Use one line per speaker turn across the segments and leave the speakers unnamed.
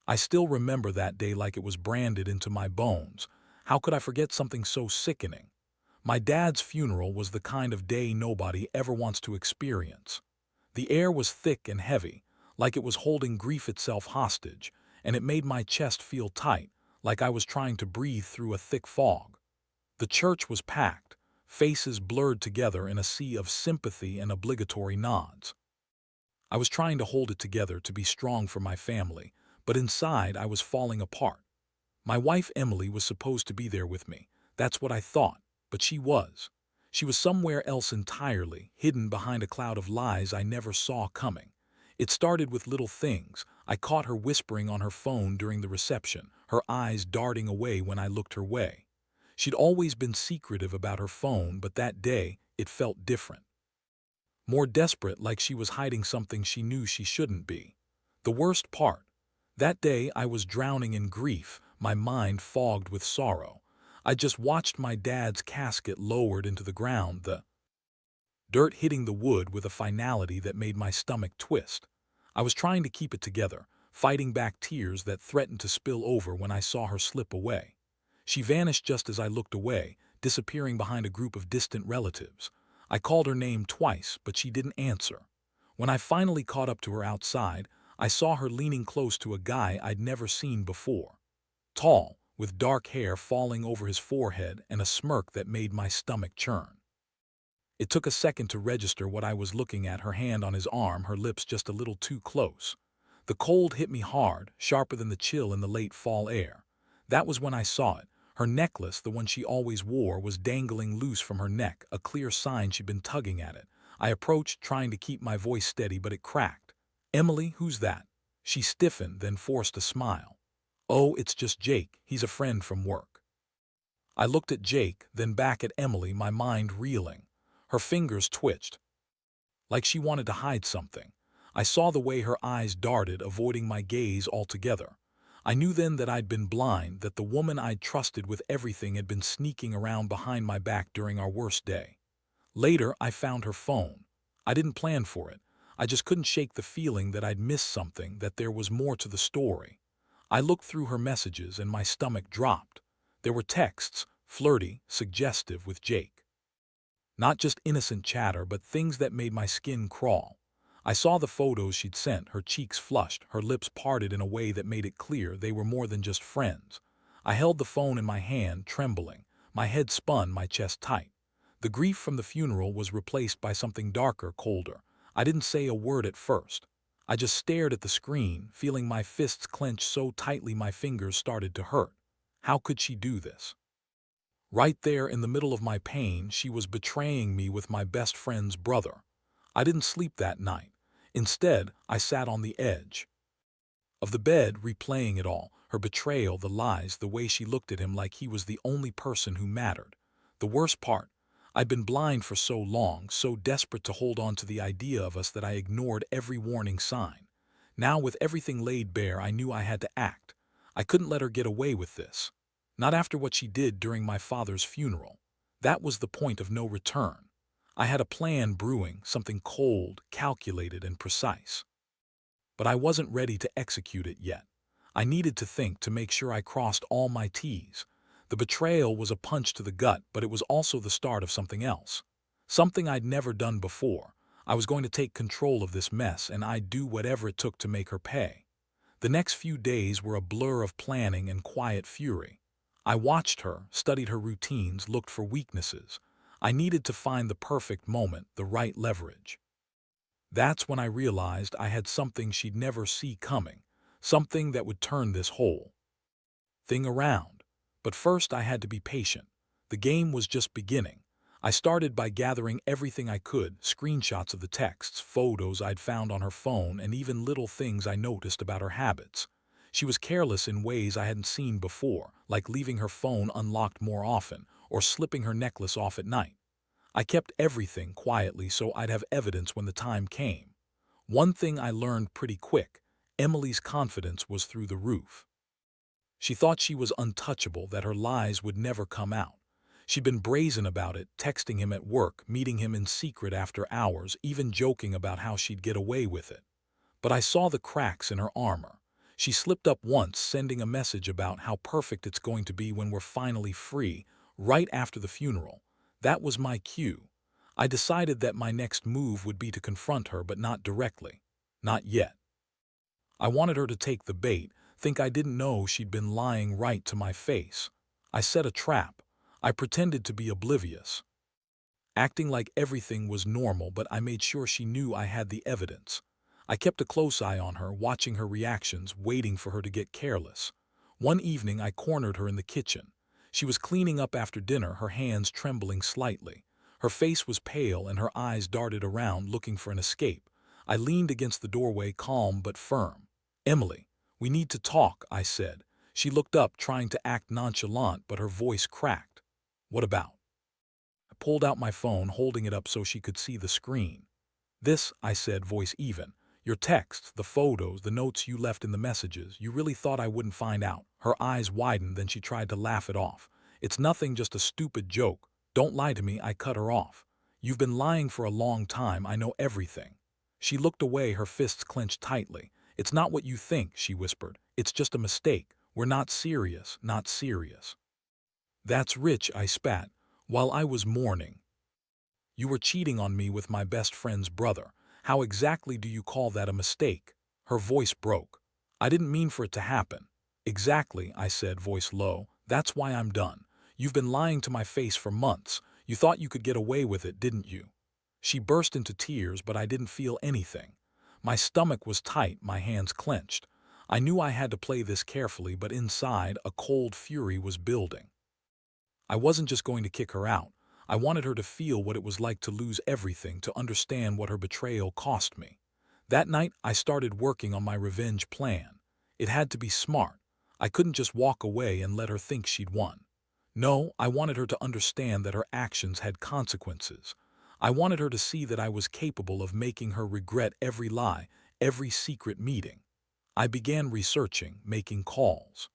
I still remember that day like it was branded into my bones. How could I forget something so sickening? My dad's funeral was the kind of day nobody ever wants to experience. The air was thick and heavy, like it was holding grief itself hostage, and it made my chest feel tight, like I was trying to breathe through a thick fog. The church was packed, faces blurred together in a sea of sympathy and obligatory nods. I was trying to hold it together to be strong for my family, but inside I was falling apart. My wife Emily was supposed to be there with me. That's what I thought, but she was. She was somewhere else entirely, hidden behind a cloud of lies I never saw coming. It started with little things. I caught her whispering on her phone during the reception, her eyes darting away when I looked her way. She'd always been secretive about her phone, but that day it felt different. More desperate, like she was hiding something she knew she shouldn't be. The worst part, that day I was drowning in grief, my mind fogged with sorrow. I just watched my dad's casket lowered into the ground, the dirt hitting the wood with a finality that made my stomach twist. I was trying to keep it together, fighting back tears that threatened to spill over when I saw her slip away. She vanished just as I looked away, disappearing behind a group of distant relatives. I called her name twice, but she didn't answer. When I finally caught up to her outside, I saw her leaning close to a guy I'd never seen before. Tall, with dark hair falling over his forehead and a smirk that made my stomach churn. It took a second to register what I was looking at, her hand on his arm, her lips just a little too close. The cold hit me hard, sharper than the chill in the late fall air. That was when I saw it. Her necklace, the one she always wore, was dangling loose from her neck, a clear sign she'd been tugging at it. I approached, trying to keep my voice steady, but it cracked. "Emily, who's that?" She stiffened, then forced a smile. "Oh, it's just Jake. He's a friend from work." I looked at Jake, then back at Emily, my mind reeling. Her fingers twitched, like she wanted to hide something. I saw the way her eyes darted, avoiding my gaze altogether. I knew then that I'd been blind, that the woman I'd trusted with everything had been sneaking around behind my back during our worst day. Later, I found her phone. I didn't plan for it. I just couldn't shake the feeling that I'd missed something, that there was more to the story. I looked through her messages and my stomach dropped. There were texts, flirty, suggestive, with Jake. Not just innocent chatter, but things that made my skin crawl. I saw the photos she'd sent, her cheeks flushed, her lips parted in a way that made it clear they were more than just friends. I held the phone in my hand, trembling. My head spun, my chest tight. The grief from the funeral was replaced by something darker, colder. I didn't say a word at first. I just stared at the screen, feeling my fists clench so tightly my fingers started to hurt. How could she do this? Right there in the middle of my pain, she was betraying me with my best friend's brother. I didn't sleep that night. Instead, I sat on the edge of the bed, replaying it all, her betrayal, the lies, the way she looked at him like he was the only person who mattered. The worst part, I'd been blind for so long, so desperate to hold on to the idea of us, that I ignored every warning sign. Now, with everything laid bare, I knew I had to act. I couldn't let her get away with this. Not after what she did during my father's funeral. That was the point of no return. I had a plan brewing, something cold, calculated, and precise. But I wasn't ready to execute it yet. I needed to think, to make sure I crossed all my T's. The betrayal was a punch to the gut, but it was also the start of something else. Something I'd never done before. I was going to take control of this mess, and I'd do whatever it took to make her pay. The next few days were a blur of planning and quiet fury. I watched her, studied her routines, looked for weaknesses. I needed to find the perfect moment, the right leverage. That's when I realized I had something she'd never see coming, something that would turn this whole thing around. But first I had to be patient. The game was just beginning. I started by gathering everything I could, screenshots of the texts, photos I'd found on her phone, and even little things I noticed about her habits. She was careless in ways I hadn't seen before, like leaving her phone unlocked more often, or slipping her necklace off at night. I kept everything quietly so I'd have evidence when the time came. One thing I learned pretty quick: Emily's confidence was through the roof. She thought she was untouchable, that her lies would never come out. She'd been brazen about it, texting him at work, meeting him in secret after hours, even joking about how she'd get away with it. But I saw the cracks in her armor. She slipped up once, sending a message about how perfect it's going to be when we're finally free, right after the funeral. That was my cue. I decided that my next move would be to confront her, but not directly. Not yet. I wanted her to take the bait, think I didn't know she'd been lying right to my face. I set a trap. I pretended to be oblivious, acting like everything was normal, but I made sure she knew I had the evidence. I kept a close eye on her, watching her reactions, waiting for her to get careless. One evening, I cornered her in the kitchen. She was cleaning up after dinner, her hands trembling slightly. Her face was pale and her eyes darted around, looking for an escape. I leaned against the doorway, calm but firm. "Emily, we need to talk," I said. She looked up, trying to act nonchalant, but her voice cracked. "What about?" I pulled out my phone, holding it up so she could see the screen. "This," I said, voice even. "Your texts, the photos, the notes you left in the messages. You really thought I wouldn't find out?" Her eyes widened, then she tried to laugh it off. "It's nothing, just a stupid joke. Don't lie to me," I cut her off. "You've been lying for a long time. I know everything." She looked away, her fists clenched tightly. "It's not what you think," she whispered. "It's just a mistake. We're not serious, not serious." "That's rich," I spat, while I was mourning. "You were cheating on me with my best friend's brother. How exactly do you call that a mistake?" Her voice broke. "I didn't mean for it to happen." "Exactly," I said, voice low. "That's why I'm done. You've been lying to my face for months. You thought you could get away with it, didn't you?" She burst into tears, but I didn't feel anything. My stomach was tight, my hands clenched. I knew I had to play this carefully, but inside, a cold fury was building. I wasn't just going to kick her out. I wanted her to feel what it was like to lose everything, to understand what her betrayal cost me. That night, I started working on my revenge plan. It had to be smart. I couldn't just walk away and let her think she'd won. No, I wanted her to understand that her actions had consequences. I wanted her to see that I was capable of making her regret every lie, every secret meeting. I began researching, making calls.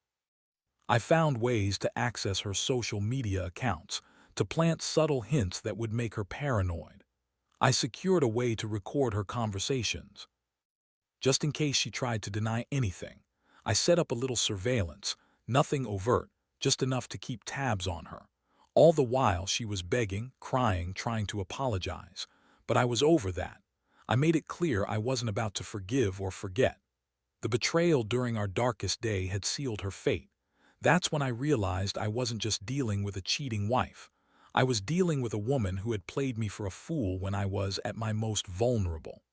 I found ways to access her social media accounts, to plant subtle hints that would make her paranoid. I secured a way to record her conversations, just in case she tried to deny anything. I set up a little surveillance, nothing overt, just enough to keep tabs on her. All the while she was begging, crying, trying to apologize. But I was over that. I made it clear I wasn't about to forgive or forget. The betrayal during our darkest day had sealed her fate. That's when I realized I wasn't just dealing with a cheating wife. I was dealing with a woman who had played me for a fool when I was at my most vulnerable.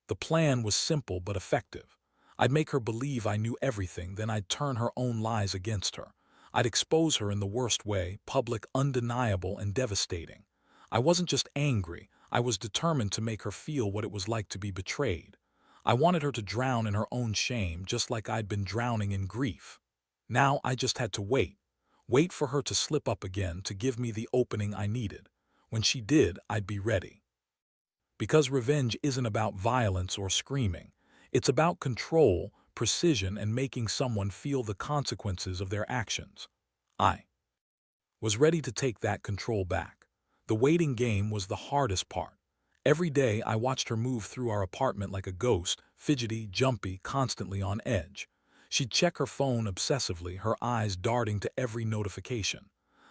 The plan was simple but effective. I'd make her believe I knew everything, then I'd turn her own lies against her. I'd expose her in the worst way, public, undeniable, and devastating. I wasn't just angry, I was determined to make her feel what it was like to be betrayed. I wanted her to drown in her own shame, just like I'd been drowning in grief. Now I just had to wait. Wait for her to slip up again, to give me the opening I needed. When she did, I'd be ready. Because revenge isn't about violence or screaming. It's about control, precision, and making someone feel the consequences of their actions. I was ready to take that control back. The waiting game was the hardest part. Every day I watched her move through our apartment like a ghost, fidgety, jumpy, constantly on edge. She'd check her phone obsessively, her eyes darting to every notification.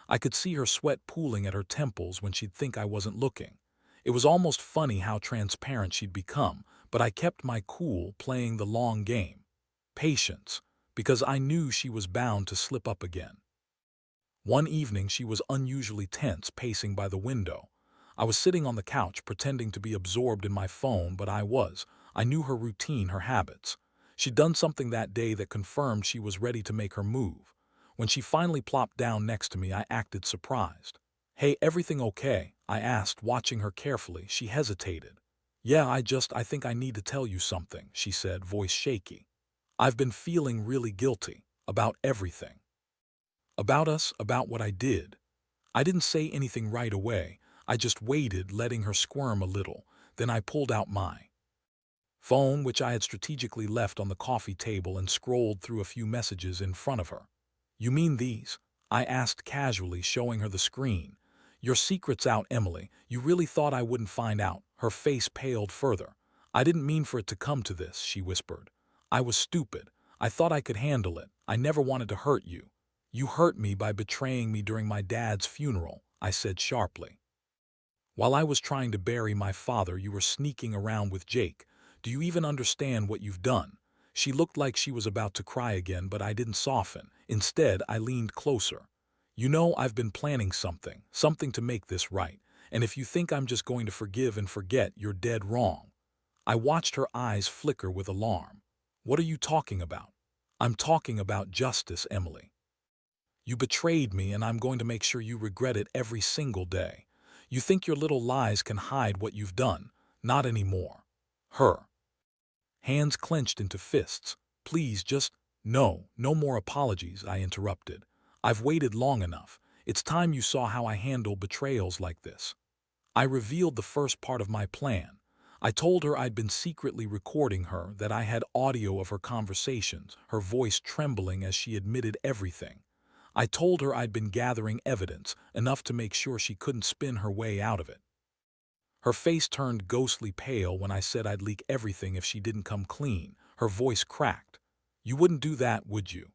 I could see her sweat pooling at her temples when she'd think I wasn't looking. It was almost funny how transparent she'd become, but I kept my cool, playing the long game. Patience, because I knew she was bound to slip up again. One evening she was unusually tense, pacing by the window. I was sitting on the couch, pretending to be absorbed in my phone, but I knew her routine, her habits. She'd done something that day that confirmed she was ready to make her move. When she finally plopped down next to me, I acted surprised. "Hey, everything okay?" I asked, watching her carefully. She hesitated. "Yeah, I think I need to tell you something," she said, voice shaky. "I've been feeling really guilty about everything. About us, about what I did." I didn't say anything right away. I just waited, letting her squirm a little. Then I pulled out my phone, which I had strategically left on the coffee table, and scrolled through a few messages in front of her. "You mean these?" I asked casually, showing her the screen. "Your secret's out, Emily. You really thought I wouldn't find out?" Her face paled further. "I didn't mean for it to come to this," she whispered. "I was stupid. I thought I could handle it. I never wanted to hurt you. You hurt me by betraying me during my dad's funeral, I said sharply. While I was trying to bury my father, you were sneaking around with Jake. Do you even understand what you've done? She looked like she was about to cry again, but I didn't soften. Instead, I leaned closer. You know, I've been planning something to make this right. And if you think I'm just going to forgive and forget, you're dead wrong. I watched her eyes flicker with alarm. What are you talking about? I'm talking about justice, Emily. You betrayed me, and I'm going to make sure you regret it every single day. You think your little lies can hide what you've done. Not anymore. Her hands clenched into fists. Please, just, no, no more apologies, I interrupted. I've waited long enough. It's time you saw how I handle betrayals like this. I revealed the first part of my plan. I told her I'd been secretly recording her, that I had audio of her conversations, her voice trembling as she admitted everything. I told her I'd been gathering evidence, enough to make sure she couldn't spin her way out of it. Her face turned ghostly pale when I said I'd leak everything if she didn't come clean. Her voice cracked. You wouldn't do that, would you?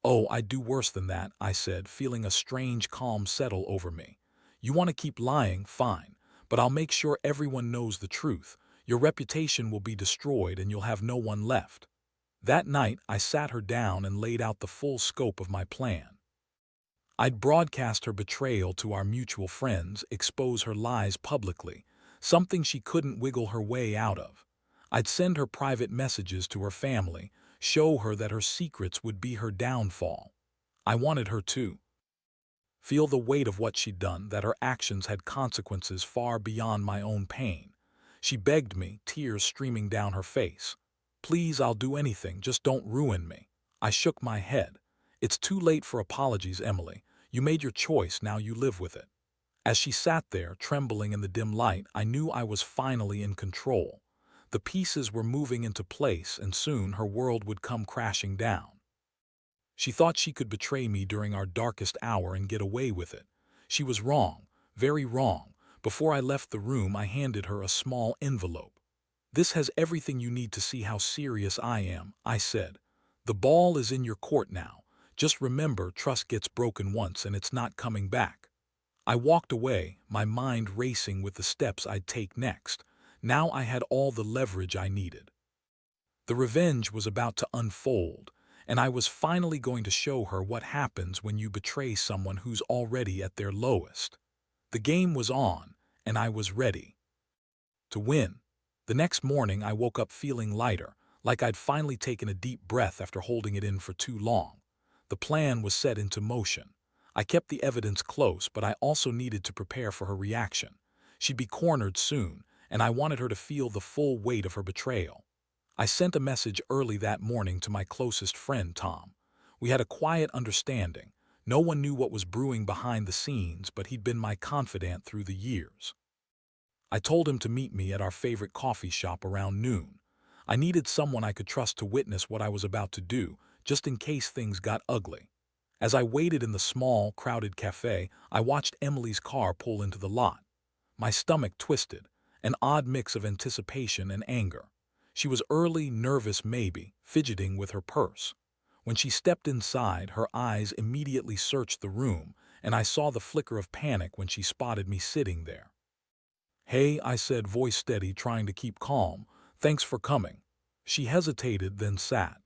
Oh, I'd do worse than that, I said, feeling a strange calm settle over me. You want to keep lying, fine, but I'll make sure everyone knows the truth. Your reputation will be destroyed and you'll have no one left. That night, I sat her down and laid out the full scope of my plan. I'd broadcast her betrayal to our mutual friends, expose her lies publicly, something she couldn't wiggle her way out of. I'd send her private messages to her family, show her that her secrets would be her downfall. I wanted her to feel the weight of what she'd done, that her actions had consequences far beyond my own pain. She begged me, tears streaming down her face. Please, I'll do anything, just don't ruin me. I shook my head. It's too late for apologies, Emily. You made your choice, now you live with it. As she sat there, trembling in the dim light, I knew I was finally in control. The pieces were moving into place, and soon her world would come crashing down. She thought she could betray me during our darkest hour and get away with it. She was wrong, very wrong. Before I left the room, I handed her a small envelope. This has everything you need to see how serious I am, I said. The ball is in your court now. Just remember, trust gets broken once and it's not coming back. I walked away, my mind racing with the steps I'd take next. Now I had all the leverage I needed. The revenge was about to unfold, and I was finally going to show her what happens when you betray someone who's already at their lowest. The game was on, and I was ready to win. The next morning, I woke up feeling lighter, like I'd finally taken a deep breath after holding it in for too long. The plan was set into motion. I kept the evidence close, but I also needed to prepare for her reaction. She'd be cornered soon, and I wanted her to feel the full weight of her betrayal. I sent a message early that morning to my closest friend, Tom. We had a quiet understanding. No one knew what was brewing behind the scenes, but he'd been my confidant through the years. I told him to meet me at our favorite coffee shop around noon. I needed someone I could trust to witness what I was about to do, just in case things got ugly. As I waited in the small, crowded cafe, I watched Emily's car pull into the lot. My stomach twisted, an odd mix of anticipation and anger. She was early, nervous maybe, fidgeting with her purse. When she stepped inside, her eyes immediately searched the room, and I saw the flicker of panic when she spotted me sitting there. Hey, I said, voice steady, trying to keep calm. Thanks for coming. She hesitated, then sat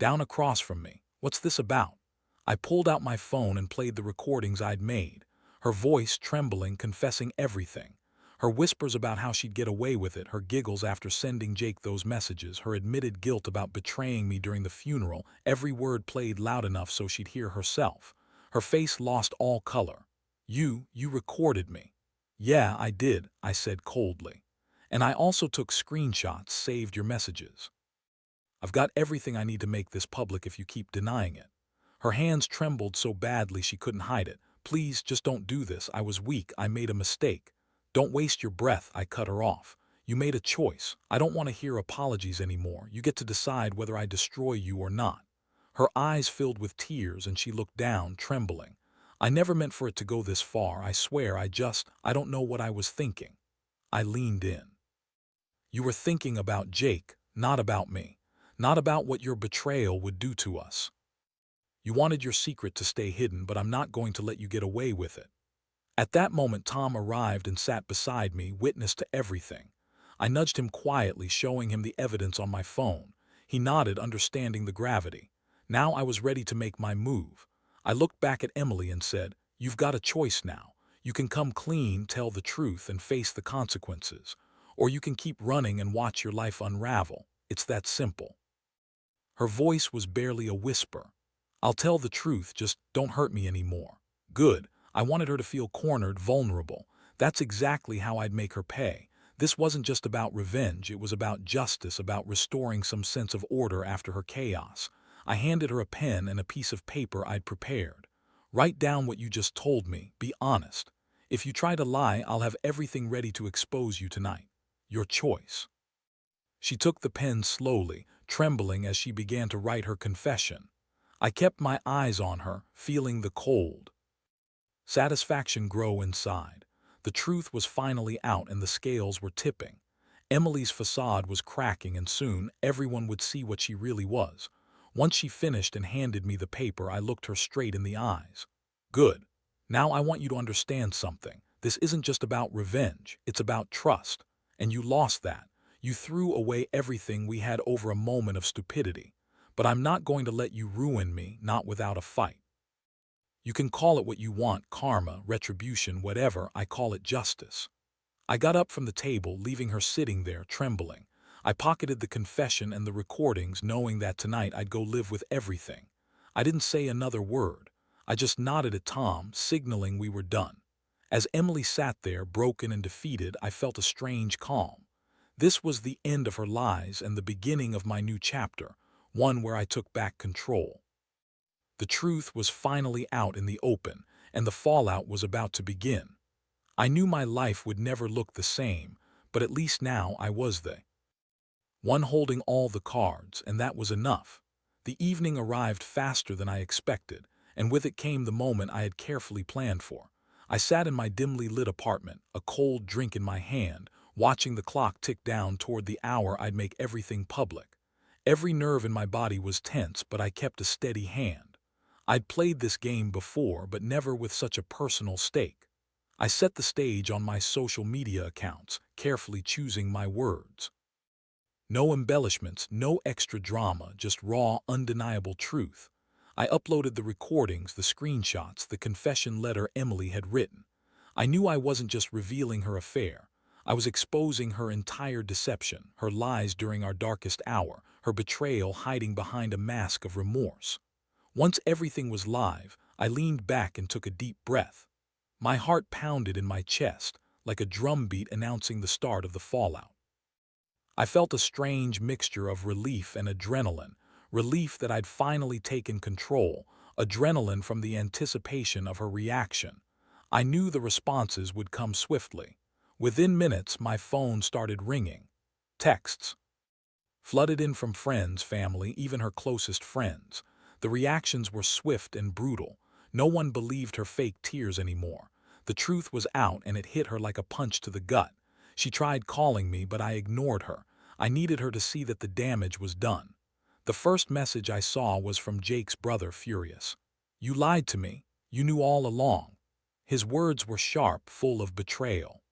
down across from me. What's this about? I pulled out my phone and played the recordings I'd made, her voice trembling, confessing everything. Her whispers about how she'd get away with it, her giggles after sending Jake those messages, her admitted guilt about betraying me during the funeral, every word played loud enough so she'd hear herself. Her face lost all color. You recorded me. Yeah, I did, I said coldly. And I also took screenshots, saved your messages. I've got everything I need to make this public if you keep denying it. Her hands trembled so badly she couldn't hide it. Please, just don't do this. I was weak. I made a mistake. Don't waste your breath, I cut her off. You made a choice. I don't want to hear apologies anymore. You get to decide whether I destroy you or not. Her eyes filled with tears and she looked down, trembling. I never meant for it to go this far. I swear, I don't know what I was thinking. I leaned in. You were thinking about Jake, not about me. not about what your betrayal would do to us. You wanted your secret to stay hidden, but I'm not going to let you get away with it. At that moment, Tom arrived and sat beside me, witness to everything. I nudged him quietly, showing him the evidence on my phone. He nodded, understanding the gravity. Now I was ready to make my move. I looked back at Emily and said, "You've got a choice now. You can come clean, tell the truth, and face the consequences. Or you can keep running and watch your life unravel. It's that simple." Her voice was barely a whisper. "I'll tell the truth, just don't hurt me anymore." Good. I wanted her to feel cornered, vulnerable. That's exactly how I'd make her pay. This wasn't just about revenge, it was about justice, about restoring some sense of order after her chaos. I handed her a pen and a piece of paper I'd prepared. "Write down what you just told me. Be honest. If you try to lie, I'll have everything ready to expose you tonight. Your choice." She took the pen slowly, trembling as she began to write her confession. I kept my eyes on her, feeling the cold satisfaction grow inside. The truth was finally out and the scales were tipping. Emily's facade was cracking and soon everyone would see what she really was. Once she finished and handed me the paper, I looked her straight in the eyes. "Good. Now I want you to understand something. This isn't just about revenge, it's about trust. And you lost that. You threw away everything we had over a moment of stupidity. But I'm not going to let you ruin me, not without a fight. You can call it what you want, karma, retribution, whatever. I call it justice." I got up from the table, leaving her sitting there, trembling. I pocketed the confession and the recordings, knowing that tonight I'd go live with everything. I didn't say another word. I just nodded at Tom, signaling we were done. As Emily sat there, broken and defeated, I felt a strange calm. This was the end of her lies and the beginning of my new chapter, one where I took back control. The truth was finally out in the open, and the fallout was about to begin. I knew my life would never look the same, but at least now I was the one holding all the cards, and that was enough. The evening arrived faster than I expected, and with it came the moment I had carefully planned for. I sat in my dimly lit apartment, a cold drink in my hand, watching the clock tick down toward the hour I'd make everything public. Every nerve in my body was tense, but I kept a steady hand. I'd played this game before, but never with such a personal stake. I set the stage on my social media accounts, carefully choosing my words. No embellishments, no extra drama, just raw, undeniable truth. I uploaded the recordings, the screenshots, the confession letter Emily had written. I knew I wasn't just revealing her affair. I was exposing her entire deception, her lies during our darkest hour, her betrayal hiding behind a mask of remorse. Once everything was live, I leaned back and took a deep breath. My heart pounded in my chest, like a drumbeat announcing the start of the fallout. I felt a strange mixture of relief and adrenaline, relief that I'd finally taken control, adrenaline from the anticipation of her reaction. I knew the responses would come swiftly. Within minutes, my phone started ringing. Texts flooded in from friends, family, even her closest friends. The reactions were swift and brutal. No one believed her fake tears anymore. The truth was out and it hit her like a punch to the gut. She tried calling me, but I ignored her. I needed her to see that the damage was done. The first message I saw was from Jake's brother, furious. "You lied to me. You knew all along." His words were sharp, full of betrayal.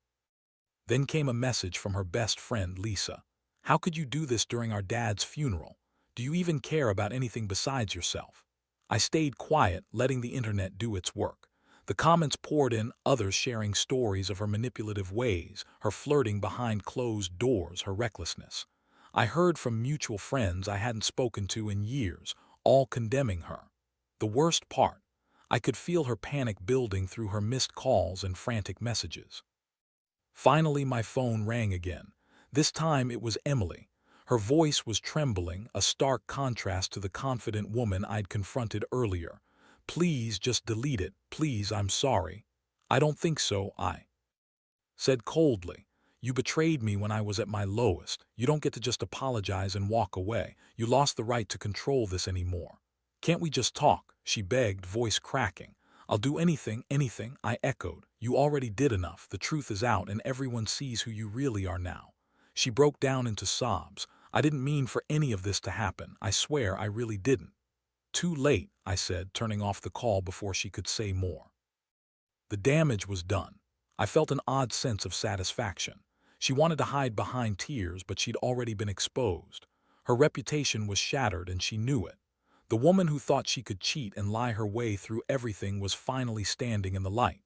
Then came a message from her best friend, Lisa. "How could you do this during our dad's funeral? Do you even care about anything besides yourself?" I stayed quiet, letting the internet do its work. The comments poured in, others sharing stories of her manipulative ways, her flirting behind closed doors, her recklessness. I heard from mutual friends I hadn't spoken to in years, all condemning her. The worst part, I could feel her panic building through her missed calls and frantic messages. Finally, my phone rang again. This time it was Emily. Her voice was trembling, a stark contrast to the confident woman I'd confronted earlier. "Please just delete it. Please, I'm sorry." "I don't think so," I said coldly. "You betrayed me when I was at my lowest. You don't get to just apologize and walk away. You lost the right to control this anymore." "Can't we just talk?" she begged, voice cracking. "I'll do anything, anything," I echoed. "You already did enough. The truth is out and everyone sees who you really are now." She broke down into sobs. I didn't mean for any of this to happen. I swear I really didn't." "Too late," I said, turning off the call before she could say more. The damage was done. I felt an odd sense of satisfaction. She wanted to hide behind tears, but she'd already been exposed. Her reputation was shattered, and she knew it. The woman who thought she could cheat and lie her way through everything was finally standing in the light.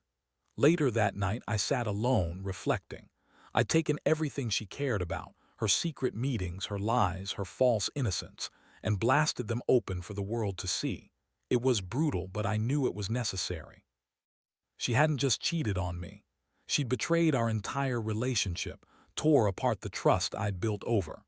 Later that night, I sat alone, reflecting. I'd taken everything she cared about, her secret meetings, her lies, her false innocence, and blasted them open for the world to see. It was brutal, but I knew it was necessary. She hadn't just cheated on me. She'd betrayed our entire relationship, tore apart the trust I'd built over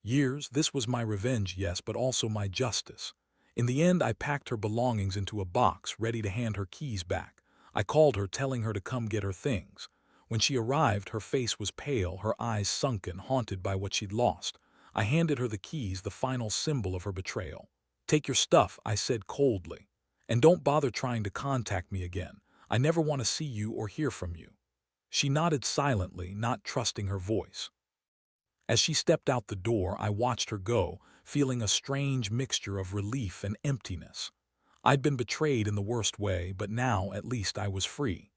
years. This was my revenge, yes, but also my justice. In the end, I packed her belongings into a box, ready to hand her keys back. I called her, telling her to come get her things. When she arrived, her face was pale, her eyes sunken, haunted by what she'd lost. I handed her the keys, the final symbol of her betrayal. "Take your stuff," I said coldly. "And don't bother trying to contact me again. I never want to see you or hear from you." She nodded silently, not trusting her voice. As she stepped out the door, I watched her go, feeling a strange mixture of relief and emptiness. I'd been betrayed in the worst way, but now at least I was free.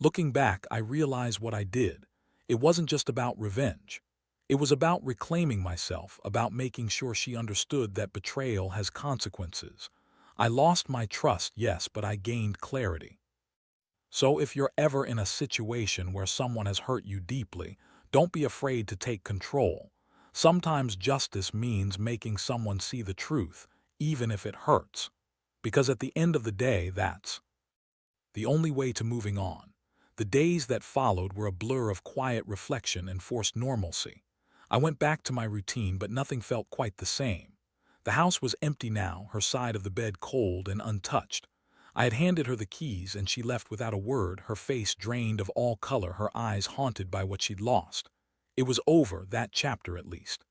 Looking back, I realized what I did. It wasn't just about revenge. It was about reclaiming myself, about making sure she understood that betrayal has consequences. I lost my trust, yes, but I gained clarity. So if you're ever in a situation where someone has hurt you deeply, don't be afraid to take control. Sometimes justice means making someone see the truth, even if it hurts. Because at the end of the day, that's the only way to moving on. The days that followed were a blur of quiet reflection and forced normalcy. I went back to my routine, but nothing felt quite the same. The house was empty now, her side of the bed cold and untouched. I had handed her the keys, and she left without a word, her face drained of all color, her eyes haunted by what she'd lost. It was over, that chapter at least.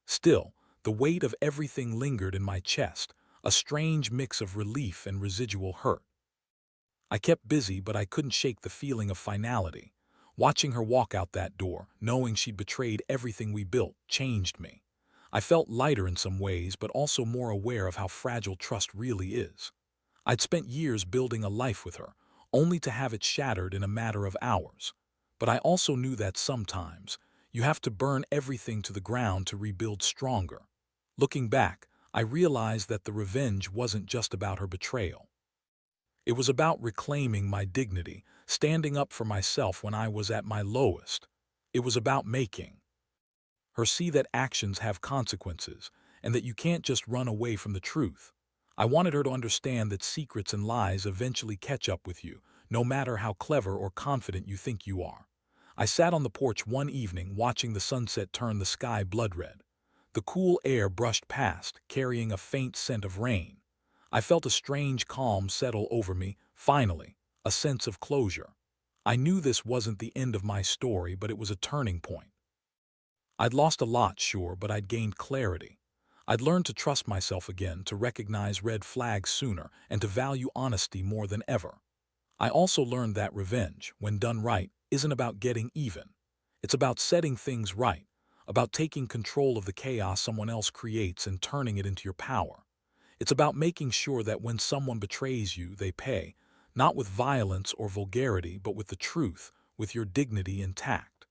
Still, the weight of everything lingered in my chest, a strange mix of relief and residual hurt. I kept busy, but I couldn't shake the feeling of finality. Watching her walk out that door, knowing she'd betrayed everything we built, changed me. I felt lighter in some ways, but also more aware of how fragile trust really is. I'd spent years building a life with her, only to have it shattered in a matter of hours. But I also knew that sometimes, you have to burn everything to the ground to rebuild stronger. Looking back, I realized that the revenge wasn't just about her betrayal. It was about reclaiming my dignity, standing up for myself when I was at my lowest. It was about making her see that actions have consequences, and that you can't just run away from the truth. I wanted her to understand that secrets and lies eventually catch up with you, no matter how clever or confident you think you are. I sat on the porch one evening, watching the sunset turn the sky blood red. The cool air brushed past, carrying a faint scent of rain. I felt a strange calm settle over me, finally, a sense of closure. I knew this wasn't the end of my story, but it was a turning point. I'd lost a lot, sure, but I'd gained clarity. I'd learned to trust myself again, to recognize red flags sooner, and to value honesty more than ever. I also learned that revenge, when done right, isn't about getting even. It's about setting things right, about taking control of the chaos someone else creates and turning it into your power. It's about making sure that when someone betrays you, they pay, not with violence or vulgarity, but with the truth, with your dignity intact.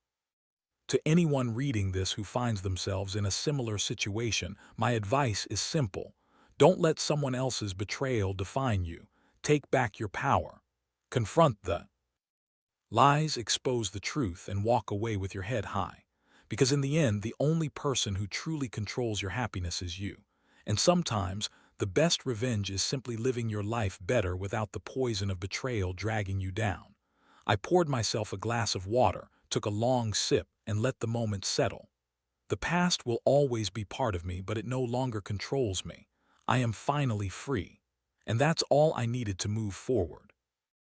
To anyone reading this who finds themselves in a similar situation, my advice is simple. Don't let someone else's betrayal define you. Take back your power. Confront the lies, expose the truth, and walk away with your head high. Because in the end, the only person who truly controls your happiness is you. And sometimes, the best revenge is simply living your life better without the poison of betrayal dragging you down. I poured myself a glass of water, took a long sip, and let the moment settle. The past will always be part of me, but it no longer controls me. I am finally free. And that's all I needed to move forward.